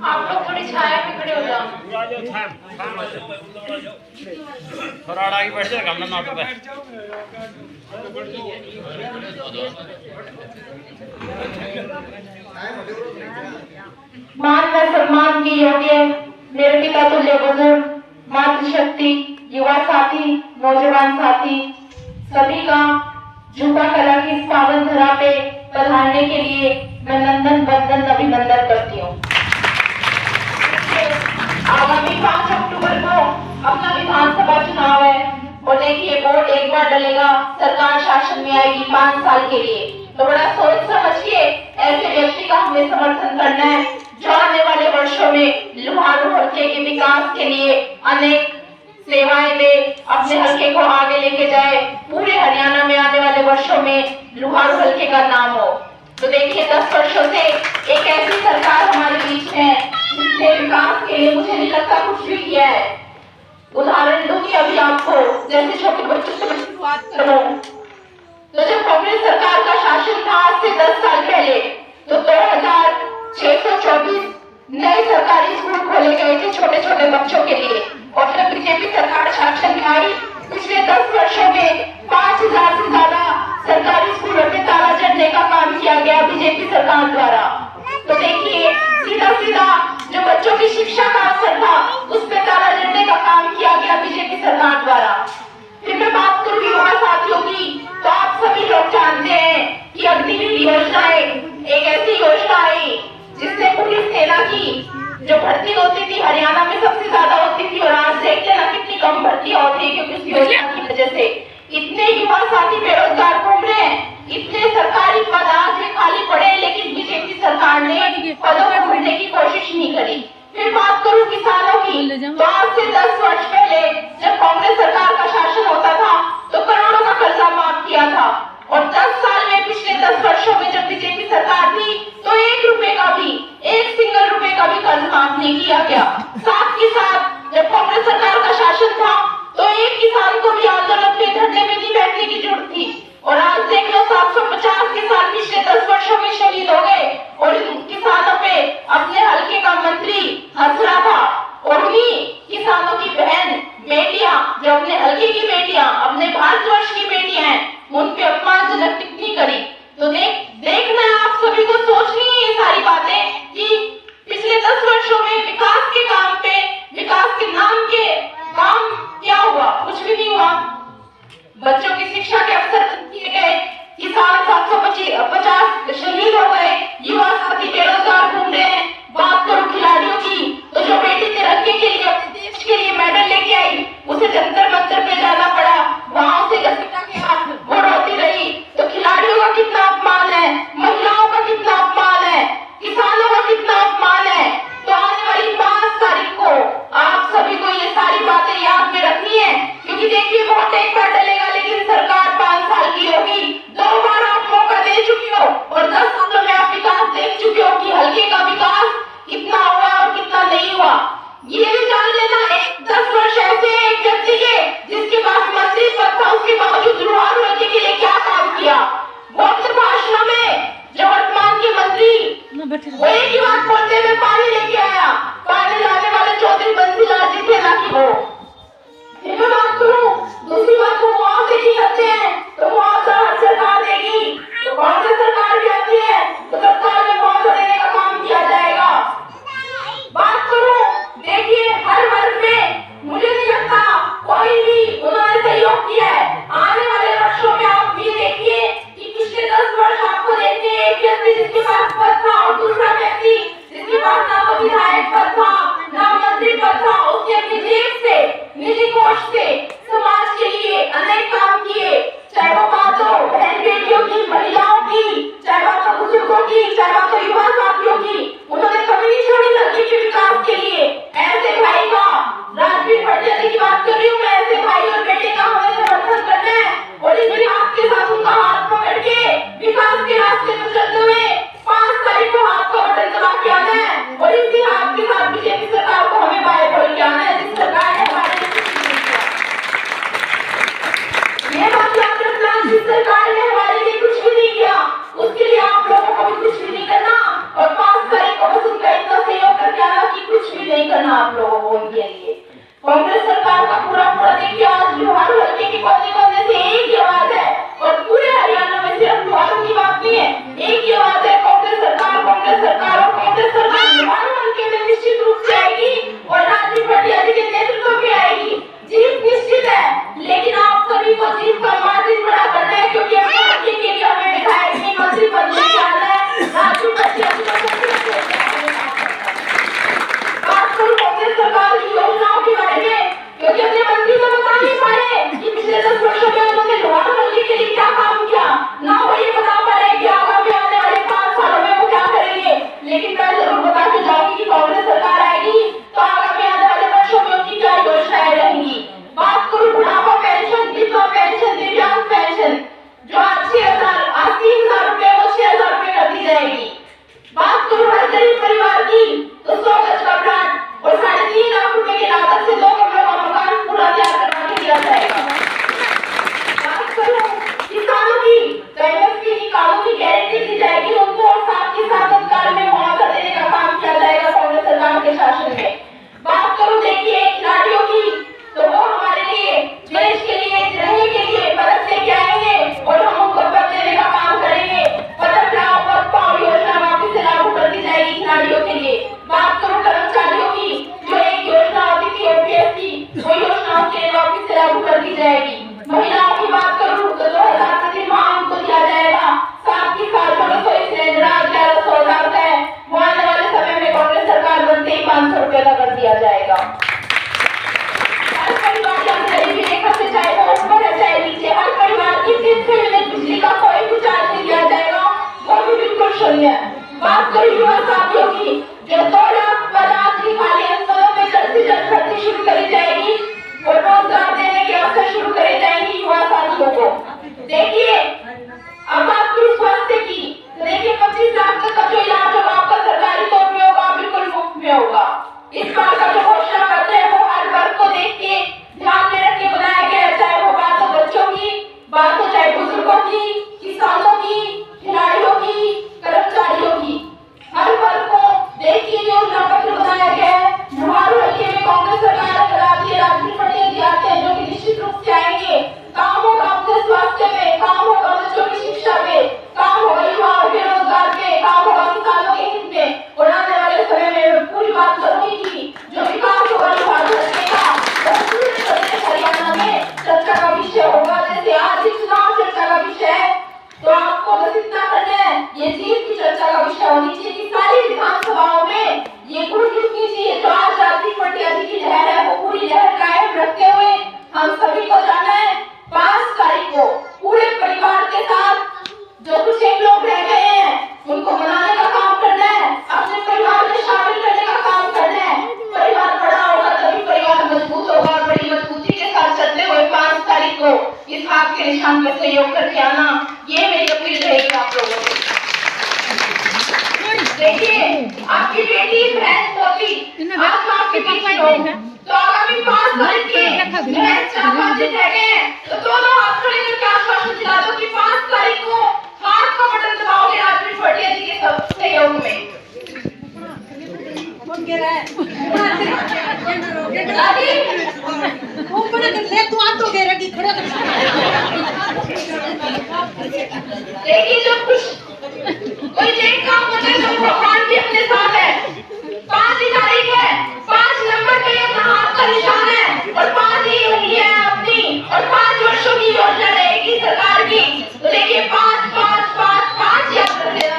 आप लोग थोड़ी छाया में खड़े हो जाओ। थोड़ा आगे बैठ जाएगा हम ना पे। मान व सम्मान की योग्य मेरे पिता तुल्य बुजुर्ग, मातृशक्ति, युवा साथी, नौजवान साथी, सभी का झुका कला की इस पावन धरा पे पधारने के लिए मैं नंदन बंदन अभिनंदन करती हूँ। आगामी 5 अक्टूबर को अपना विधानसभा चुनाव है और देखिए वोट एक बार डलेगा, सरकार शासन में आएगी 5 साल के लिए, तो बड़ा सोच समझ के ऐसे व्यक्ति का हमें समर्थन करना है जो आने वाले वर्षों में लुहारू हल्के के विकास के लिए अनेक सेवाएं दे, अपने हल्के को आगे लेके जाए, पूरे हरियाणा में आने वाले वर्षों में लुहारू हल्के का नाम हो। तो देखिए 10 वर्षों से एक ऐसी सरकार हमारे बीच में है जिसने विकास के लिए मुझे नहीं लगता कुछ भी किया है। उदाहरण दूंगी अभी आपको, जैसे छोटे बच्चों से शुरुआत करो तो जब कांग्रेस सरकार का शासन था आज से 10 साल पहले, तो 2624 नए सरकारी स्कूल खोले गए थे छोटे छोटे बच्चों के लिए, और जब बीजेपी सरकार शासन में आई पिछले 10 वर्षों में 5000 से ज्यादा सरकारी स्कूलों में ताला जड़ने का काम किया गया बीजेपी सरकार द्वारा। तो देखिए सीधा सीधा जो बच्चों की शिक्षा का अवसर था उस पे ताला जड़ने का काम किया गया बीजेपी सरकार द्वारा। फिर मैं बात करूँ युवा साथियों की, तो आप सभी लोग जानते हैं कि अग्निवीर योजना एक ऐसी योजना है जिससे पुलिस सेना की जो भर्ती होती थी हरियाणा में सबसे ज्यादा होती थी, और आज देखते ना कितनी कम भर्ती होती है क्योंकि इस योजना की वजह से इतने युवा साथी बेरोजगार घूम रहे हैं, इतने सरकारी पद आज में खाली पड़े, लेकिन बीजेपी सरकार ने पदों को भरने की कोशिश नहीं करी। फिर बात करूं किसानों की, तो आज से 10 वर्ष पहले जब कांग्रेस सरकार का शासन होता था तो करोड़ों का कर्जा माफ किया था, और 10 साल में पिछले 10 वर्षों में जब बीजेपी सरकार थी तो 1 रुपए का भी, 1 सिंगल रुपए का भी कर्ज माफ नहीं किया गया। साथ ही साथ जब कांग्रेस सरकार का शासन था तो एक किसान को भी आंदोलन में धरने में नहीं बैठने की जरूरत थी, और आज देख लो 750 किसान पिछले 10 वर्षों में शहीद हो गए, और इन किसानों पे अपने हल्के का मंत्री हंस रहा था, और उन्हीं किसानों की बहन बेटियां जो अपने हल्के की बेटियां, अपने भारतवर्ष की बेटियां हैं, उन पे अपमानजनक टिप्पणी करी। तो देखना है आप सभी को, सोचनी है ये सारी बातें कि पिछले 10 वर्षों में विकास के काम पे, विकास के नाम के काम क्या हुआ? कुछ भी नहीं हुआ। बच्चों की शिक्षा के अवसर किए गए, किसान 750 शहीद हो गए, युवा साथी बेरोजगार घूम रहे हैं। बात करूं खिलाड़ियों की, तो जो बेटी तिरंगे के लिए अपने देश के लिए मेडल लेके आई उसे जंतर मंतर पे जाना पड़ा, वहां से घसीटा गया, वो रोती रही। तो खिलाड़ियों का कितना अपमान है, महिलाओं का कितना अपमान है, किसानों का कितना अपमान है। तो आने वाली 5 तारीख को आप सभी को ये सारी बातें याद में रखनी है, क्योंकि देखिए वोट एक बार डलेगा लेकिन सरकार 5 साल की होगी। 2 बार आप मौका दे चुकी हो और 10 सालों में आप विकास देख चुके हो कि हल्के का विकास कितना हुआ और कितना नहीं हुआ। ये भी जान लेना, 10 वर्ष ऐसे एक व्यक्ति के जिसके पास मंत्री पद था उसके बावजूद लुहारू हल्के के लिए क्या काम किया। वो अपने भाषणों में जो वर्तमान के मंत्री वो एक ही बात बोलते हुए पानी लेके आया, पानी लाने वाले चौधरी बंसीलाल जी थे ना कि वो। फिर मैं बात करूं दूसरी बात को मुआवजे की करते हैं, तो मुआवजा हर सरकार देगी, तो कांग्रेस सरकार भी आती है तो सरकार में मुआवजा देने का काम किया जाएगा। बात करूं देखिए हर वर्ग में मुझे नहीं लगता कोई भी उन्होंने सहयोग किया है। आने वाले वर्षों में आप ये देखिए कि पिछले 10 वर्ष आपको देखते हैं एक व्यक्ति जिसके पास पद था और दूसरा व्यक्ति जिसके पास ना तो विधायक पद था आपकी बेटी बहन पोती आज आपके पीछे हो तो आगामी 5 तारीख के महज 4-5 दिन रह गए हैं तो दोनों हाथ खड़े करके आश्वासन दिला दो कि 5 तारीख को हाथ का बटन दबाओगे राजवीर भटिया जी के सहयोग में। लेकिन जब कुछ कोई नेक काम करते हैं तो भगवान भी अपने साथ है। 5 तारीख है, 5 नंबर पे अपना हाथ का निशान है और 5 ही उंगलियां हैं अपनी और 5 वर्षों की योजना रहेगी सरकार की। तो देखिए 5 याद रख लेना।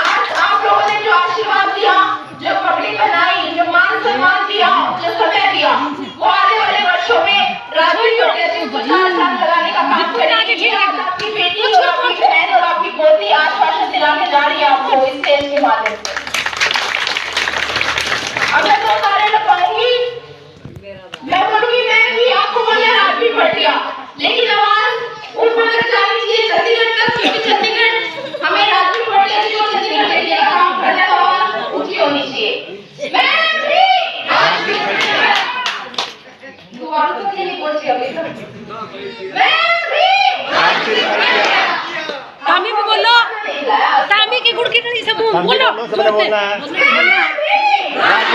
आज आप लोगों ने जो आशीर्वाद दिया, जो पगड़ी बनाई, जो मान सम्मान दिया, जो समय दिया, वो आने वाले वर्षों में राजवीर भटिया जी को 4 साल लगाने का काम करेंगे। आपकी बेटी और आपकी बहन और आपकी पोती आश्वासन दिलाने जा रही है आपको इस स्टेज के माध्यम से। अब मैं 2 नारे लगाऊंगी, मैं बोलूंगी मैं भी आपको बोले राजवीर भटिया, लेकिन आवाज ऊपर तक जानी चाहिए चंडीगढ़ तक, क्योंकि चंडीगढ़ हमें राजवीर भटिया जी को चंडीगढ़ के लिए काम करने का आवाज ऊंची होनी चाहिए। मैं भी राजवीर भटिया दोबारा तो नहीं बोलती अभी तक। मैं भी राजवीर भटिया तामी भी बोलो, तामी की गुड़ की कड़ी से बोलो, सबने बोलना है। आज